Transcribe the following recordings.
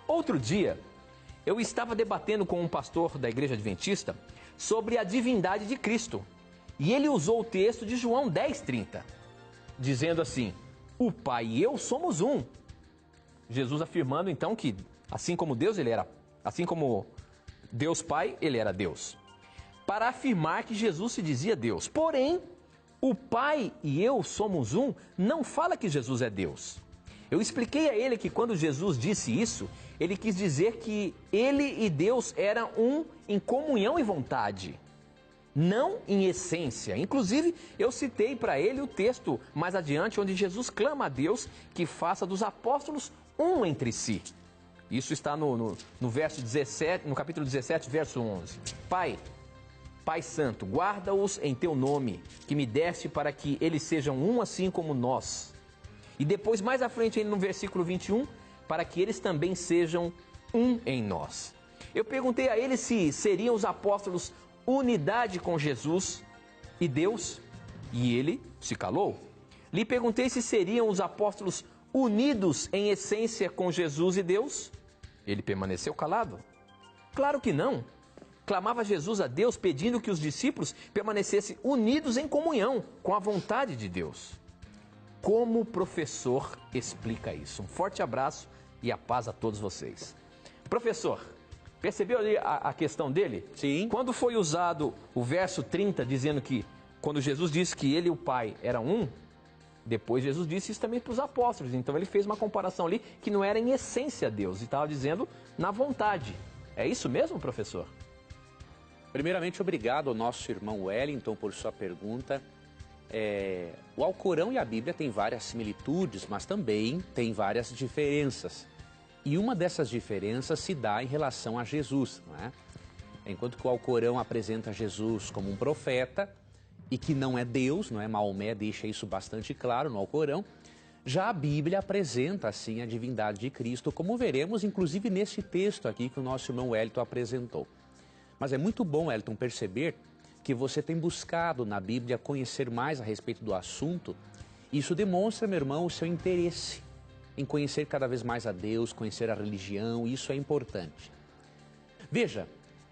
Outro dia, eu estava debatendo com um pastor da Igreja Adventista sobre a divindade de Cristo. E ele usou o texto de João 10:30, dizendo assim: o Pai e eu somos um. Jesus afirmando então que assim como Deus Pai, ele era Deus. Para afirmar que Jesus se dizia Deus. Porém, o Pai e eu somos um não fala que Jesus é Deus. Eu expliquei a ele que quando Jesus disse isso, ele quis dizer que ele e Deus eram um em comunhão e vontade, não em essência. Inclusive, eu citei para ele o texto mais adiante, onde Jesus clama a Deus que faça dos apóstolos um entre si. Isso está no verso 17, no capítulo 17, verso 11. Pai Santo, guarda-os em teu nome, que me deste para que eles sejam um assim como nós. E depois, mais à frente, no versículo 21, para que eles também sejam um em nós. Eu perguntei a ele se seriam os apóstolos unidade com Jesus e Deus, e ele se calou. Lhe perguntei se seriam os apóstolos unidos em essência com Jesus e Deus. Ele permaneceu calado. Claro que não. Clamava Jesus a Deus pedindo que os discípulos permanecessem unidos em comunhão com a vontade de Deus. Como o professor explica isso? Um forte abraço e a paz a todos vocês. Professor, percebeu ali a questão dele? Sim. Quando foi usado o verso 30, dizendo que quando Jesus disse que ele e o Pai eram um, depois Jesus disse isso também para os apóstolos. Então ele fez uma comparação ali que não era em essência Deus, e estava dizendo na vontade. É isso mesmo, professor? Primeiramente, obrigado ao nosso irmão Wellington por sua pergunta. O Alcorão e a Bíblia têm várias similitudes, mas também tem várias diferenças. E uma dessas diferenças se dá em relação a Jesus, não é? Enquanto que o Alcorão apresenta Jesus como um profeta e que não é Deus, não é? Maomé deixa isso bastante claro no Alcorão. Já a Bíblia apresenta, assim, a divindade de Cristo, como veremos, inclusive, nesse texto aqui que o nosso irmão Wellington apresentou. Mas é muito bom, Wellington, perceber que você tem buscado na Bíblia conhecer mais a respeito do assunto. Isso demonstra, meu irmão, o seu interesse em conhecer cada vez mais a Deus, conhecer a religião, isso é importante. Veja,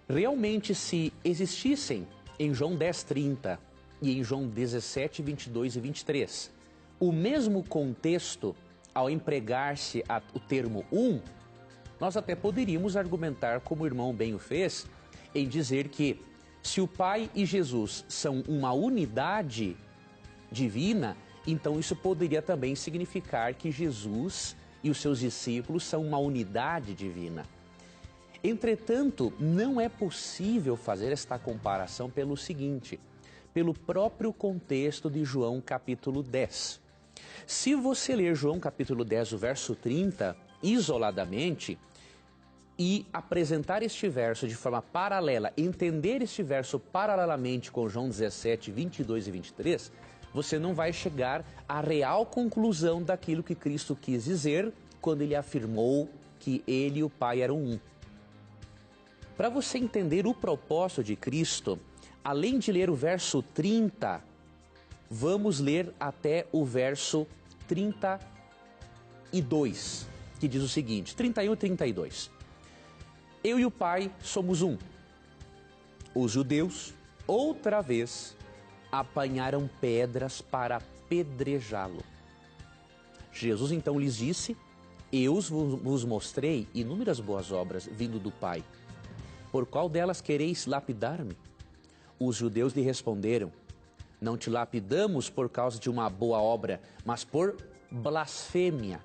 realmente se existissem em João 10:30 e em João 17, 22 e 23, o mesmo contexto ao empregar-se o termo um, nós até poderíamos argumentar, como o irmão bem o fez, em dizer que se o Pai e Jesus são uma unidade divina, então isso poderia também significar que Jesus e os seus discípulos são uma unidade divina. Entretanto, não é possível fazer esta comparação pelo seguinte, pelo próprio contexto de João capítulo 10. Se você ler João capítulo 10, o verso 30, isoladamente, e apresentar este verso de forma paralela, entender este verso paralelamente com João 17, 22 e 23, você não vai chegar à real conclusão daquilo que Cristo quis dizer quando ele afirmou que ele e o Pai eram um. Para você entender o propósito de Cristo, além de ler o verso 30, vamos ler até o verso 32, que diz o seguinte, 31 e 32. Eu e o Pai somos um. Os judeus, outra vez, apanharam pedras para apedrejá-lo. Jesus então lhes disse, eu vos mostrei inúmeras boas obras vindo do Pai. Por qual delas quereis lapidar-me? Os judeus lhe responderam, não te lapidamos por causa de uma boa obra, mas por blasfêmia.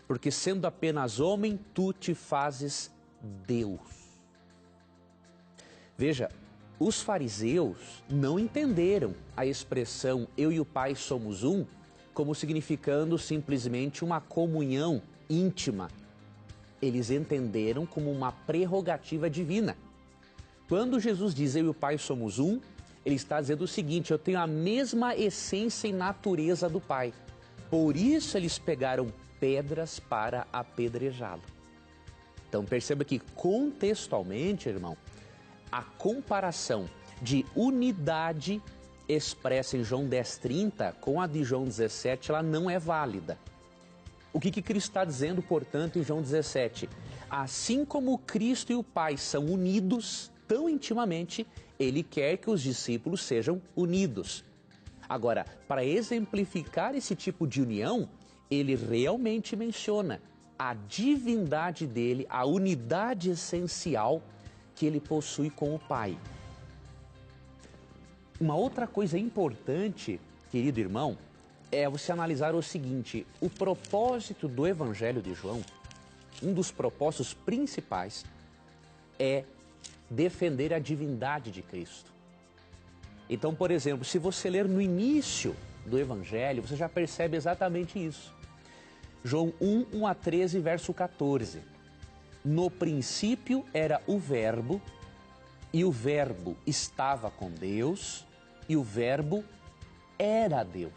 Porque sendo apenas homem, tu te fazes Deus. Veja, os fariseus não entenderam a expressão eu e o Pai somos um como significando simplesmente uma comunhão íntima. Eles entenderam como uma prerrogativa divina. Quando Jesus diz eu e o Pai somos um, ele está dizendo o seguinte, eu tenho a mesma essência e natureza do Pai. Por isso eles pegaram pedras para apedrejá-lo. Então perceba que contextualmente, irmão, a comparação de unidade expressa em João 10:30 com a de João 17, ela não é válida. O que Cristo está dizendo, portanto, em João 17? Assim como Cristo e o Pai são unidos tão intimamente, ele quer que os discípulos sejam unidos. Agora, para exemplificar esse tipo de união, ele realmente menciona a divindade dele, a unidade essencial que ele possui com o Pai. Uma outra coisa importante, querido irmão, é você analisar o seguinte: o propósito do Evangelho de João, um dos propósitos principais, é defender a divindade de Cristo. Então, por exemplo, se você ler no início do Evangelho, você já percebe exatamente isso. João 1, 1 a 13, verso 14. No princípio era o Verbo, e o Verbo estava com Deus, e o Verbo era Deus.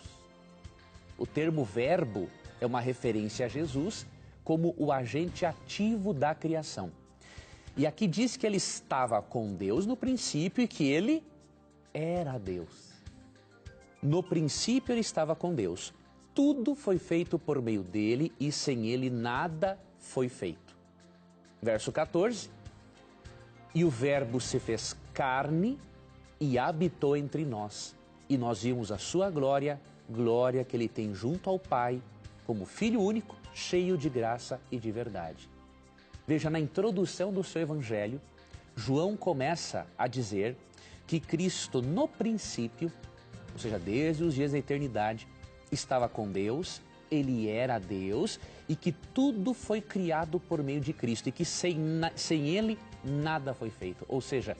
O termo Verbo é uma referência a Jesus como o agente ativo da criação. E aqui diz que ele estava com Deus no princípio e que ele era Deus. No princípio ele estava com Deus. Tudo foi feito por meio dele e sem ele nada foi feito. Verso 14. E o Verbo se fez carne e habitou entre nós. E nós vimos a sua glória, glória que ele tem junto ao Pai, como Filho único, cheio de graça e de verdade. Veja, na introdução do seu Evangelho, João começa a dizer que Cristo, no princípio, ou seja, desde os dias da eternidade, estava com Deus, ele era Deus e que tudo foi criado por meio de Cristo e que sem ele nada foi feito. Ou seja,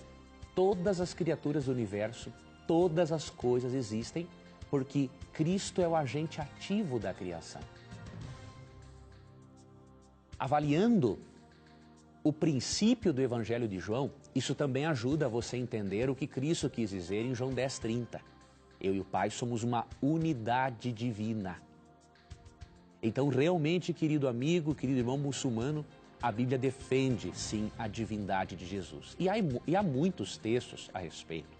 todas as criaturas do universo, todas as coisas existem porque Cristo é o agente ativo da criação. Avaliando o princípio do Evangelho de João, isso também ajuda você a entender o que Cristo quis dizer em João 10,30. Eu e o Pai somos uma unidade divina. Então, realmente, querido amigo, querido irmão muçulmano, a Bíblia defende, sim, a divindade de Jesus. E há muitos textos a respeito.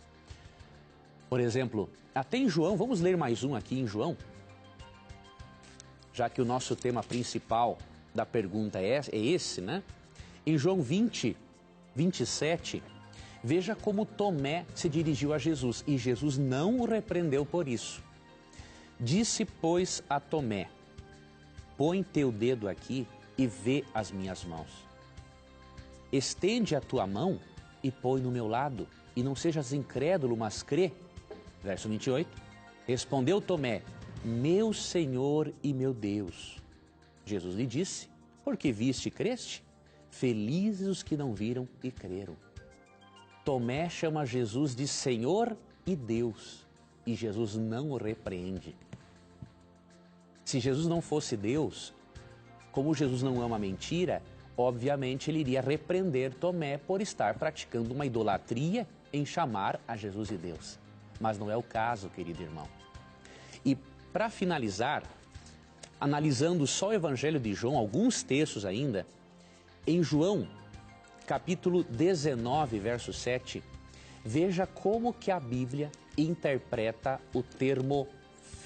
Por exemplo, até em João, vamos ler mais um aqui em João, já que o nosso tema principal da pergunta é esse, né? Em João 20, 27, veja como Tomé se dirigiu a Jesus e Jesus não o repreendeu por isso. Disse, pois, a Tomé: põe teu dedo aqui e vê as minhas mãos. Estende a tua mão e põe no meu lado, e não sejas incrédulo, mas crê. Verso 28. Respondeu Tomé: meu Senhor e meu Deus. Jesus lhe disse: porque viste e creste? Felizes os que não viram e creram. Tomé chama Jesus de Senhor e Deus, e Jesus não o repreende. Se Jesus não fosse Deus, como Jesus não ama a mentira, obviamente ele iria repreender Tomé por estar praticando uma idolatria em chamar a Jesus de Deus. Mas não é o caso, querido irmão. E para finalizar, analisando só o Evangelho de João, alguns textos ainda, em João, capítulo 19, verso 7, veja como que a Bíblia interpreta o termo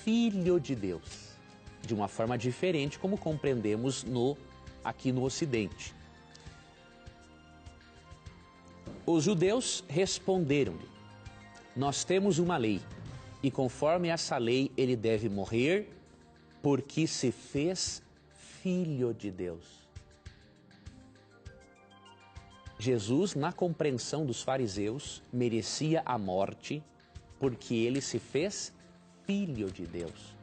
Filho de Deus, de uma forma diferente como compreendemos aqui no Ocidente. Os judeus responderam-lhe: nós temos uma lei, e conforme essa lei ele deve morrer, porque se fez Filho de Deus. Jesus, na compreensão dos fariseus, merecia a morte porque ele se fez Filho de Deus.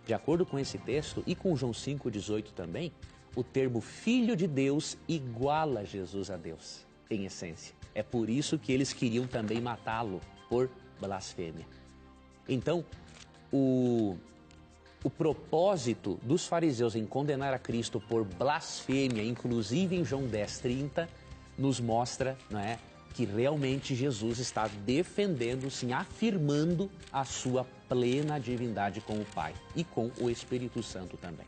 De acordo com esse texto e com João 5,18 também, o termo Filho de Deus iguala Jesus a Deus, em essência. É por isso que eles queriam também matá-lo por blasfêmia. Então, o propósito dos fariseus em condenar a Cristo por blasfêmia, inclusive em João 10,30, nos mostra, não é, que realmente Jesus está defendendo, sim, afirmando a sua plena divindade com o Pai e com o Espírito Santo também.